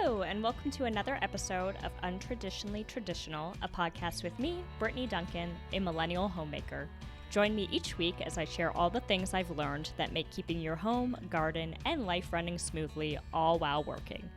Hello, and welcome to another episode of Untraditionally Traditional, a podcast with me, Brittany Duncan, a millennial homemaker. Join me each week as I share all the things I've learned that make keeping your home, garden, and life running smoothly, all while working.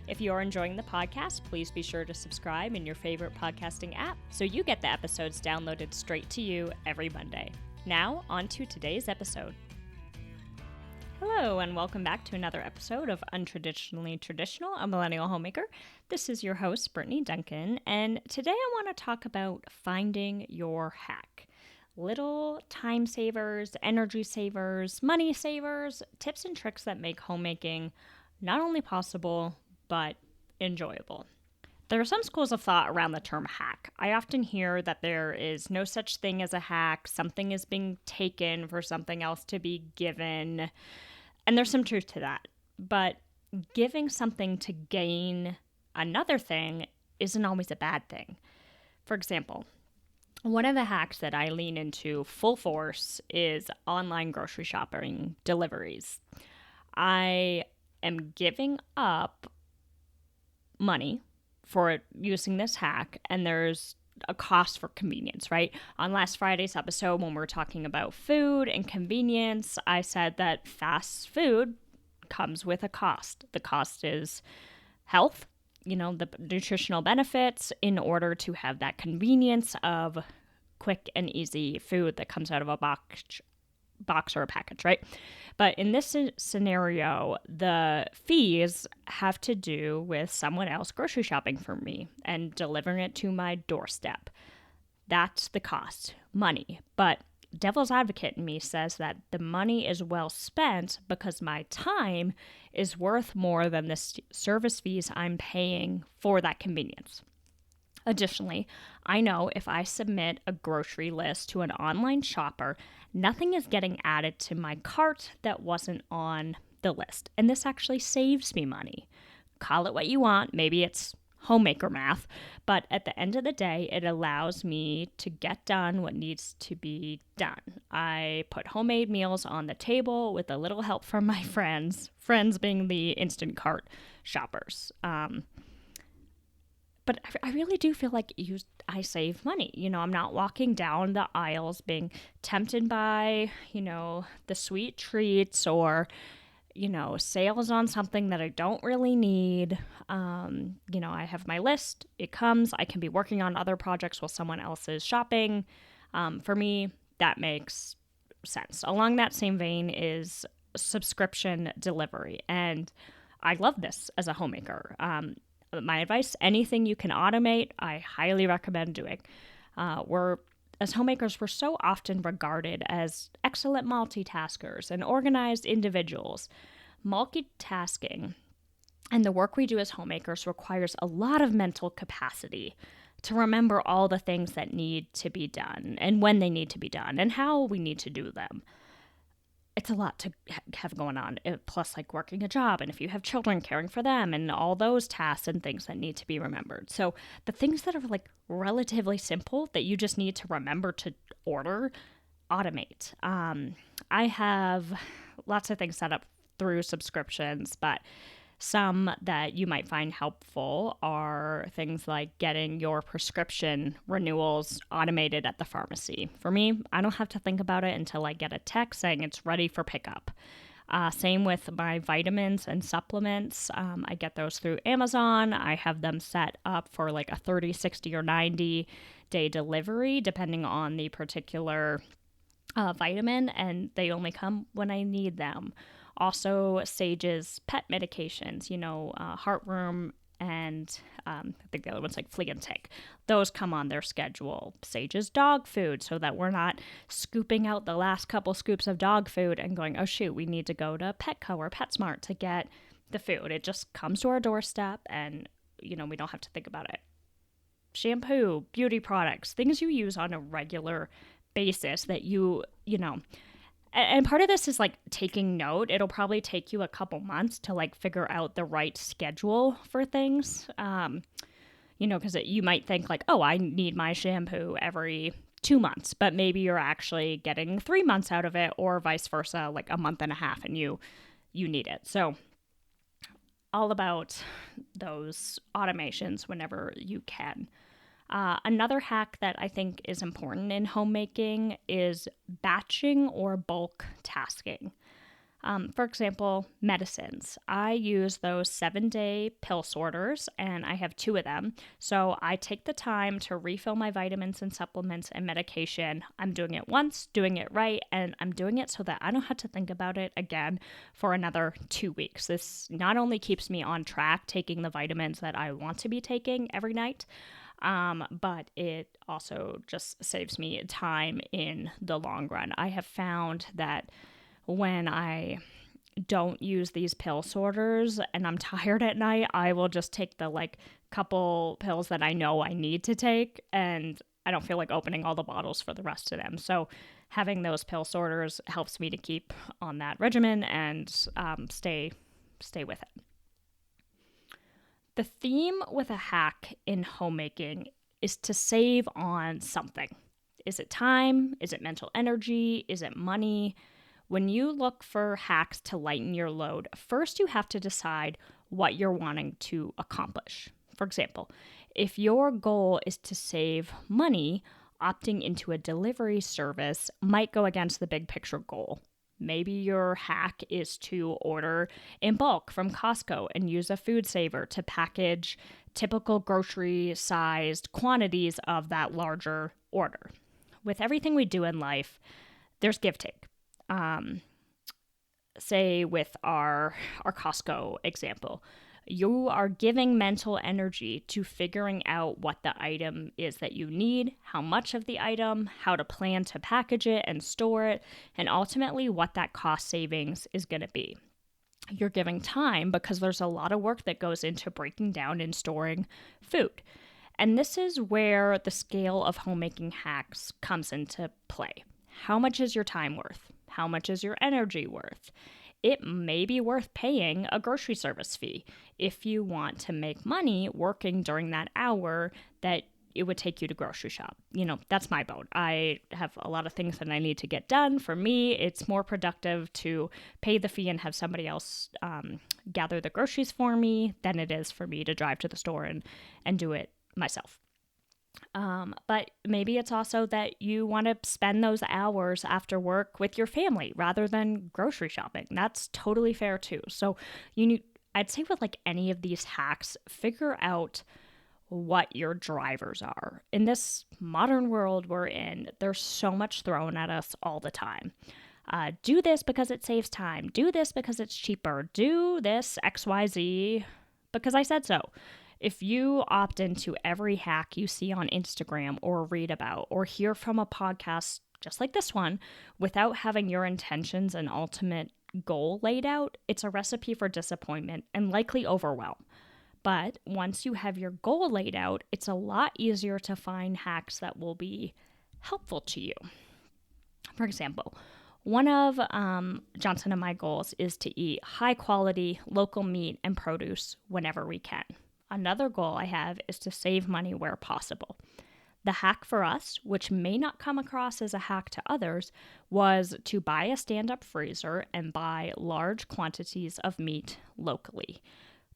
If you are enjoying the podcast, please be sure to subscribe in your favorite podcasting app so you get the episodes downloaded straight to you every Monday. Now, on to today's episode. Hello, and welcome back to another episode of Untraditionally Traditional, a millennial homemaker. This is your host, Brittany Duncan, and today I want to talk about finding your hack. Little time savers, energy savers, money savers, tips and tricks that make homemaking not only possible, but enjoyable. There are some schools of thought around the term hack. I often hear that there is no such thing as a hack, something is being taken for something else to be given. And there's some truth to that. But giving something to gain another thing isn't always a bad thing. For example, one of the hacks that I lean into full force is online grocery shopping deliveries. I am giving up money for using this hack, and there's a cost for convenience, right? On last Friday's episode, when we were talking about food and convenience, I said that fast food comes with a cost. The cost is health, the nutritional benefits in order to have that convenience of quick and easy food that comes out of a box or a package, right? But in this scenario, the fees have to do with someone else grocery shopping for me and delivering it to my doorstep. That's the cost, money. But devil's advocate in me says that the money is well spent because my time is worth more than the service fees I'm paying for that convenience. Additionally, I know if I submit a grocery list to an online shopper, nothing is getting added to my cart that wasn't on the list. And this actually saves me money. Call it what you want. Maybe it's homemaker math. But at the end of the day, it allows me to get done what needs to be done. I put homemade meals on the table with a little help from my friends being the instant cart shoppers. But I really do feel like I save money. I'm not walking down the aisles being tempted by, the sweet treats or, sales on something that I don't really need. I have my list. It comes. I can be working on other projects while someone else is shopping. For me, that makes sense. Along that same vein is subscription delivery. And I love this as a homemaker. My advice, anything you can automate, I highly recommend doing. As homemakers, we're so often regarded as excellent multitaskers and organized individuals. Multitasking and the work we do as homemakers requires a lot of mental capacity to remember all the things that need to be done and when they need to be done and how we need to do them. It's a lot to have going on, plus like working a job, and if you have children, caring for them, and all those tasks and things that need to be remembered. So the things that are like relatively simple that you just need to remember to order, automate. I have lots of things set up through subscriptions, but some that you might find helpful are things like getting your prescription renewals automated at the pharmacy. For me, I don't have to think about it until I get a text saying it's ready for pickup. Same with my vitamins and supplements. I get those through Amazon. I have them set up for like a 30, 60, or 90-day delivery, depending on the particular vitamin, and they only come when I need them. Also, Sage's pet medications, heartworm and I think the other one's like flea and tick. Those come on their schedule. Sage's dog food, so that we're not scooping out the last couple scoops of dog food and going, oh shoot, we need to go to Petco or PetSmart to get the food. It just comes to our doorstep and, we don't have to think about it. Shampoo, beauty products, things you use on a regular basis that and part of this is like taking note. It'll probably take you a couple months to like figure out the right schedule for things. Because you might think like, oh, I need my shampoo every 2 months, but maybe you're actually getting 3 months out of it, or vice versa, like a month and a half, and you need it. So all about those automations whenever you can. Another hack that I think is important in homemaking is batching or bulk tasking. For example, medicines. I use those 7-day pill sorters, and I have 2 of them. So I take the time to refill my vitamins and supplements and medication. I'm doing it once, doing it right, and I'm doing it so that I don't have to think about it again for another 2 weeks. This not only keeps me on track taking the vitamins that I want to be taking every night, but it also just saves me time in the long run. I have found that when I don't use these pill sorters and I'm tired at night, I will just take the couple pills that I know I need to take, and I don't feel like opening all the bottles for the rest of them. So having those pill sorters helps me to keep on that regimen and stay with it. The theme with a hack in homemaking is to save on something. Is it time? Is it mental energy? Is it money? When you look for hacks to lighten your load, first you have to decide what you're wanting to accomplish. For example, if your goal is to save money, opting into a delivery service might go against the big picture goal. Maybe your hack is to order in bulk from Costco and use a food saver to package typical grocery-sized quantities of that larger order. With everything we do in life, there's give take. Say with our Costco example, you are giving mental energy to figuring out what the item is that you need, how much of the item, how to plan to package it and store it, and ultimately what that cost savings is going to be. You're giving time because there's a lot of work that goes into breaking down and storing food. And this is where the scale of homemaking hacks comes into play. How much is your time worth? How much is your energy worth? It may be worth paying a grocery service fee if you want to make money working during that hour that it would take you to grocery shop. That's my boat. I have a lot of things that I need to get done. For me, it's more productive to pay the fee and have somebody else gather the groceries for me than it is for me to drive to the store and do it myself. But maybe it's also that you want to spend those hours after work with your family rather than grocery shopping. That's totally fair too. So I'd say with any of these hacks, figure out what your drivers are. In this modern world we're in, there's so much thrown at us all the time. Do this because it saves time. Do this because it's cheaper. Do this XYZ because I said so. If you opt into every hack you see on Instagram or read about or hear from a podcast just like this one without having your intentions and ultimate goal laid out, it's a recipe for disappointment and likely overwhelm. But once you have your goal laid out, it's a lot easier to find hacks that will be helpful to you. For example, one of Johnson and my goals is to eat high quality local meat and produce whenever we can. Another goal I have is to save money where possible. The hack for us, which may not come across as a hack to others, was to buy a stand-up freezer and buy large quantities of meat locally.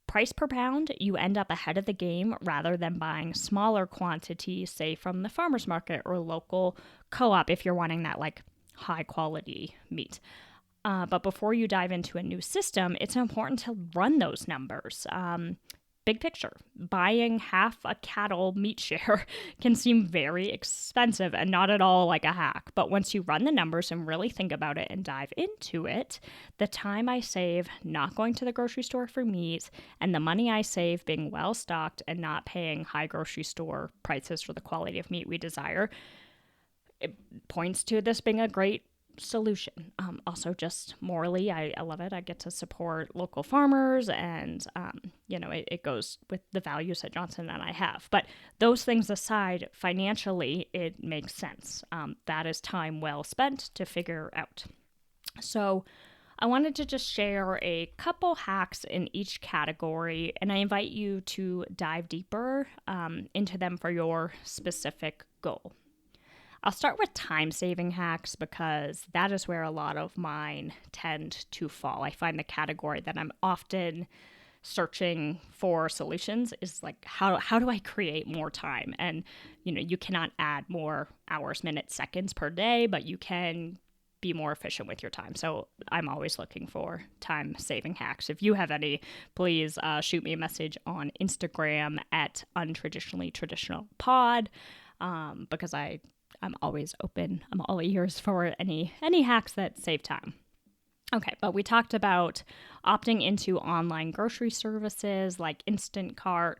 Price per pound, you end up ahead of the game rather than buying smaller quantities, say from the farmer's market or local co-op if you're wanting that high quality meat. But before you dive into a new system, it's important to run those numbers. Big picture, buying half a cattle meat share can seem very expensive and not at all like a hack. But once you run the numbers and really think about it and dive into it, the time I save not going to the grocery store for meat and the money I save being well stocked and not paying high grocery store prices for the quality of meat we desire, it points to this being a great solution. Also just morally, I love it. I get to support local farmers and, it goes with the values that Johnson and I have. But those things aside, financially, it makes sense. That is time well spent to figure out. So I wanted to just share a couple hacks in each category, and I invite you to dive deeper into them for your specific goal. I'll start with time-saving hacks because that is where a lot of mine tend to fall. I find the category that I'm often searching for solutions is like, how do I create more time? And, you cannot add more hours, minutes, seconds per day, but you can be more efficient with your time. So I'm always looking for time saving hacks. If you have any, please shoot me a message on Instagram at untraditionallytraditionalpod, because I'm always open. I'm all ears for any hacks that save time. Okay, but we talked about opting into online grocery services like Instacart,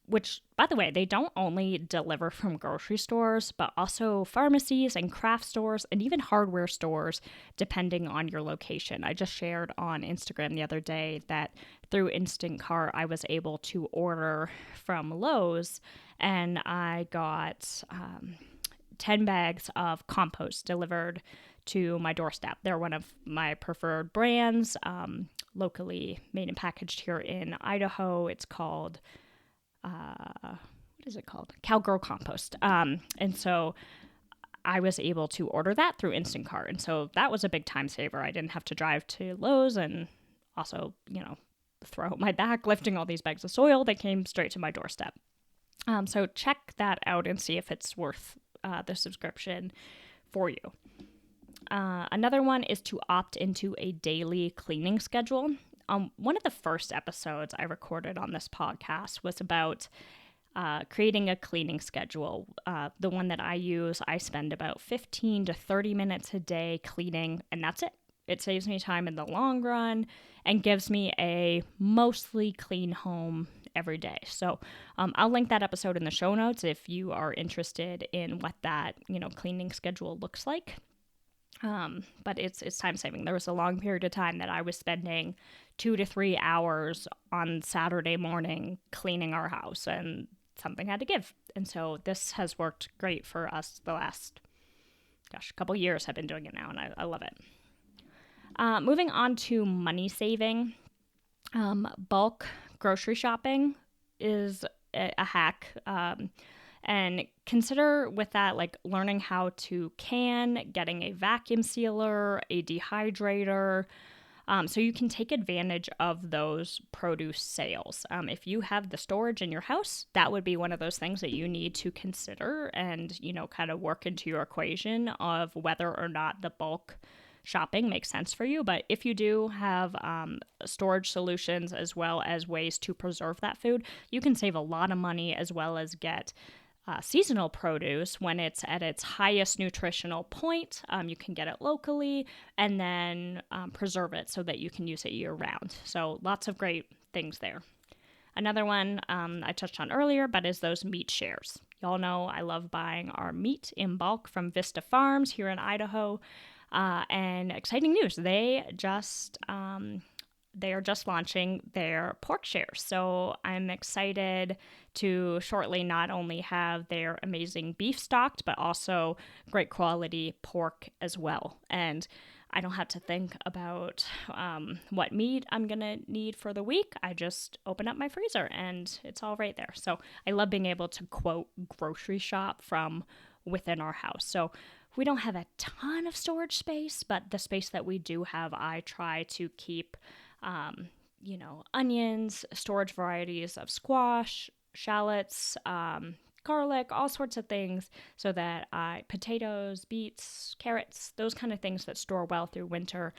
which, by the way, they don't only deliver from grocery stores, but also pharmacies and craft stores and even hardware stores, depending on your location. I just shared on Instagram the other day that through Instacart, I was able to order from Lowe's, and I got 10 bags of compost delivered to my doorstep. They're one of my preferred brands, locally made and packaged here in Idaho. It's called what is it called? Cowgirl Compost. And so I was able to order that through Instacart. And so that was a big time saver. I didn't have to drive to Lowe's and also, throw out my back lifting all these bags of soil. They came straight to my doorstep. So check that out and see if it's worth the subscription for you. Another one is to opt into a daily cleaning schedule. One of the first episodes I recorded on this podcast was about creating a cleaning schedule. The one that I use, I spend about 15 to 30 minutes a day cleaning, and that's it. It saves me time in the long run and gives me a mostly clean home every day. So I'll link that episode in the show notes if you are interested in what that, cleaning schedule looks like. But it's time saving. There was a long period of time that I was spending 2 to 3 hours on Saturday morning cleaning our house, and something had to give. And so this has worked great for us the last, couple years. I've been doing it now, and I love it. Moving on to money saving, bulk grocery shopping is a hack. And consider with that, like learning how to getting a vacuum sealer, a dehydrator, so you can take advantage of those produce sales. If you have the storage in your house, that would be one of those things that you need to consider and, kind of work into your equation of whether or not the bulk shopping makes sense for you. But if you do have storage solutions as well as ways to preserve that food, you can save a lot of money as well as get seasonal produce when it's at its highest nutritional point. You can get it locally and then preserve it so that you can use it year round. So lots of great things there. Another one I touched on earlier, but is those meat shares. Y'all know I love buying our meat in bulk from Vista Farms here in Idaho. And exciting news, they are just launching their pork shares. So I'm excited to shortly not only have their amazing beef stocked, but also great quality pork as well. And I don't have to think about what meat I'm going to need for the week. I just open up my freezer and it's all right there. So I love being able to, quote, grocery shop from within our house. So we don't have a ton of storage space, but the space that we do have, I try to keep onions, storage varieties of squash, shallots, garlic, all sorts of things, so that potatoes, beets, carrots, those kind of things that store well through winter,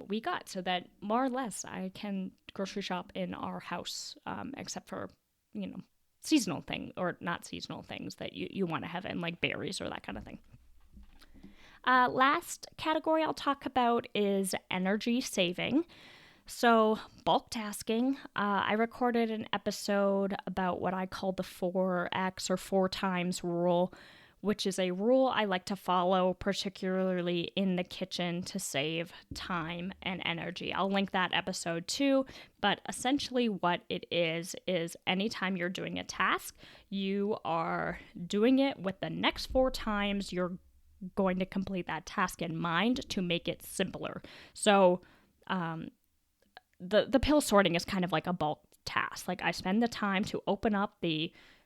we got, so that more or less I can grocery shop in our house, except for, seasonal thing or not seasonal things that you want to have in, like berries or that kind of thing. Last category I'll talk about is energy saving. So bulk tasking, I recorded an episode about what I call the 4X or 4 times rule, which is a rule I like to follow, particularly in the kitchen, to save time and energy. I'll link that episode too, but essentially what it is anytime you're doing a task, you are doing it with the next 4 times you're going to complete that task in mind to make it simpler. So, the pill sorting is kind of like a bulk task. Like I spend the time to open up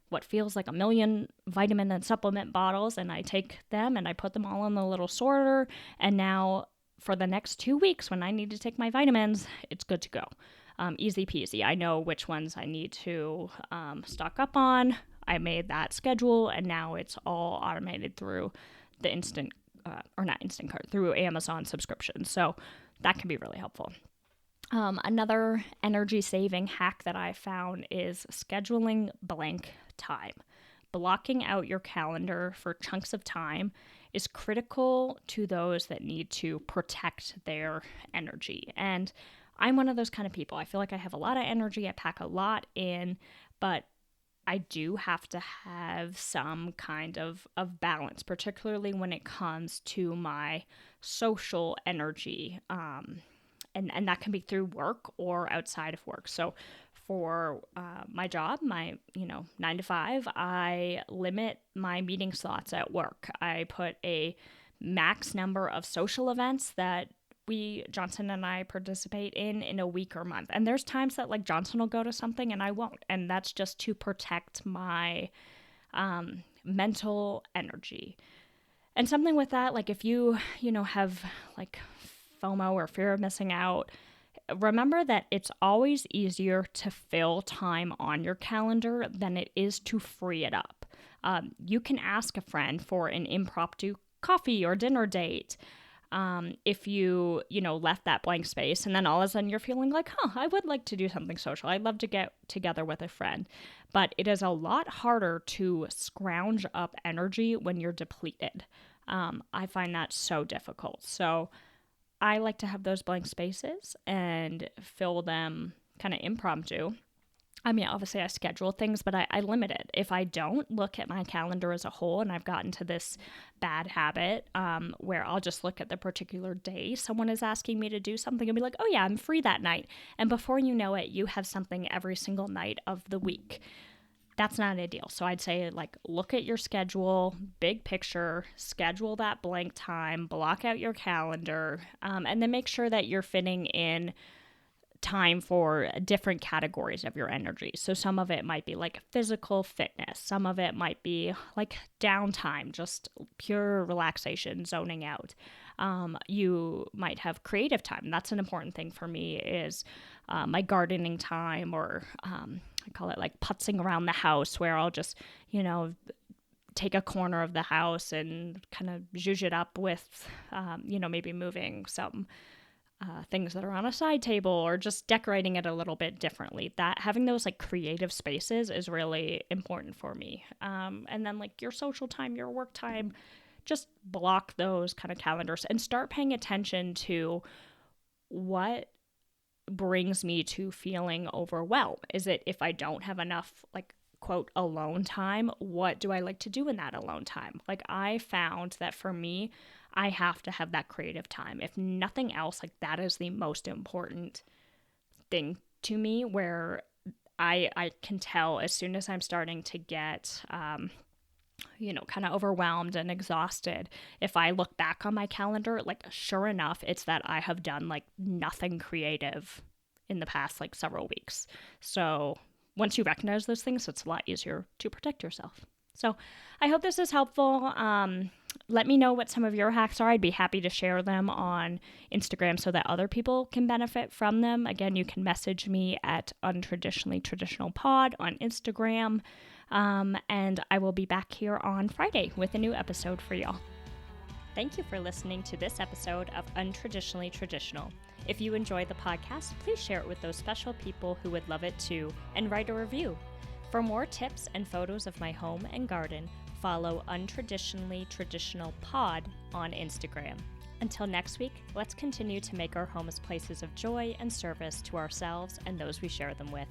what feels like a million vitamin and supplement bottles, and I take them and I put them all in the little sorter. And now for the next 2 weeks when I need to take my vitamins, it's good to go. easy peasy. I know which ones I need to stock up on. I made that schedule, and now it's all automated through the through Amazon subscription. So that can be really helpful. Another energy saving hack that I found is scheduling blank time. Blocking out your calendar for chunks of time is critical to those that need to protect their energy. And I'm one of those kind of people. I feel like I have a lot of energy. I pack a lot in, but I do have to have some kind of balance, particularly when it comes to my social energy. And that can be through work or outside of work. So for my job, my 9 to 5, I limit my meeting slots at work. I put a max number of social events that Johnson and I participate in a week or month. And there's times that like Johnson will go to something and I won't. And that's just to protect my mental energy. And something with that, like if you have like FOMO or fear of missing out, remember that it's always easier to fill time on your calendar than it is to free it up. You can ask a friend for an impromptu coffee or dinner date if you left that blank space, and then all of a sudden you're feeling like, I would like to do something social. I'd love to get together with a friend. But it is a lot harder to scrounge up energy when you're depleted. I find that so difficult. So I like to have those blank spaces and fill them kind of impromptu. I mean, obviously I schedule things, but I limit it. If I don't look at my calendar as a whole, and I've gotten to this bad habit where I'll just look at the particular day someone is asking me to do something and be like, oh yeah, I'm free that night. And before you know it, you have something every single night of the week. That's not ideal. So I'd say like look at your schedule, big picture, schedule that blank time, block out your calendar, and then make sure that you're fitting in time for different categories of your energy. So some of it might be like physical fitness. Some of it might be like downtime, just pure relaxation, zoning out. You might have creative time. That's an important thing for me is my gardening time, or I call it like putzing around the house, where I'll just, take a corner of the house and kind of zhuzh it up with, maybe moving some things that are on a side table or just decorating it a little bit differently. That having those like creative spaces is really important for me. And then like your social time, your work time, just block those kind of calendars and start paying attention to what brings me to feeling overwhelmed. Is it if I don't have enough like quote alone time, what do I like to do in that alone time? Like I found that for me, I have to have that creative time. If nothing else, like that is the most important thing to me, where I can tell as soon as I'm starting to get, kind of overwhelmed and exhausted. If I look back on my calendar, like sure enough, it's that I have done like nothing creative in the past like several weeks. So once you recognize those things, it's a lot easier to protect yourself. So I hope this is helpful. Let me know what some of your hacks are. I'd be happy to share them on Instagram so that other people can benefit from them. Again, you can message me at untraditionallytraditionalpod on Instagram. And I will be back here on Friday with a new episode for y'all. Thank you for listening to this episode of Untraditionally Traditional. If you enjoyed the podcast, please share it with those special people who would love it too, and write a review. For more tips and photos of my home and garden, follow Untraditionally Traditional Pod on Instagram. Until next week, let's continue to make our homes places of joy and service to ourselves and those we share them with.